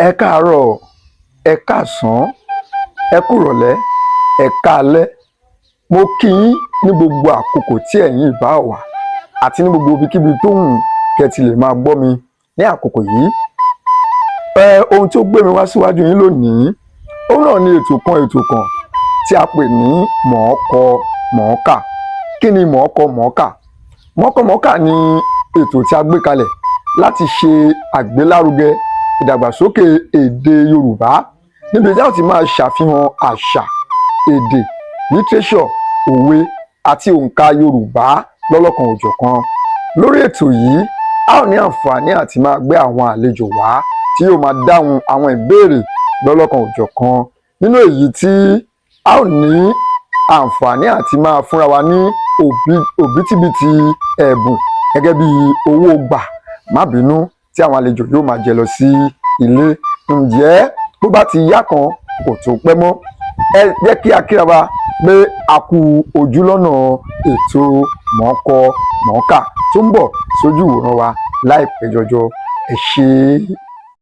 Ẹ káàárọ̀, ẹ káàsán, ẹ kúrọ̀lẹ́, ẹ káalẹ́. Mo kí yín ní gbogbo àkókò tí ẹ̀yin bá wà àti ní gbogbo ibikíbi tó wù kẹ́ ti lè máa gbọ́ mi ní àkókò yìí. Ohun tó gbé mi wá síwájú yín lónìí, òun náà ni ètò kan tí a pè ní mọ̀ọ́kọ mọ̀ọ́kà. Kí ni mọ̀ọ́kọ mọ̀ọ́kà? Mọ̀ọ́kọ mọ̀ọ́kà ni ètò tí a gbé kalẹ̀ láti ṣe àgbélárugẹ ìdàgbàsókè èdè Yorùbá, níbi tí a ti máa ṣàfihàn àṣà, èdè, lítírésọ̀, òwe àti òǹkà Yorùbá lọ́lọ́kan òjọ̀kan. Lórí ètò yìí, a ó ní àǹfààní àti máa gbé àwọn àlejò wá tí yóò máa dáhùn àwọn ìbéèrè lọ́lọ́kan òjọ̀kan. Nínú èyí tí a ó ní àǹfààní àti máa fúnra wa ní òbítíbitì ẹ̀bùn gẹ́gẹ́ bí owó gbà má bínú tí àwọn àlejò yóò máa jẹ lọ sí ilé. Ǹjẹ́ bó bá ti yá kan kò tó pẹ́ mọ́, ẹ jẹ́ kí a kíra wa pé a kú ojú lọ́nà ètò mọ̀ọ́kọ mọ̀ọ́kà tó ń bọ̀ sójú ìwòran wa láìpẹ́ jọjọ. Ẹ ṣé.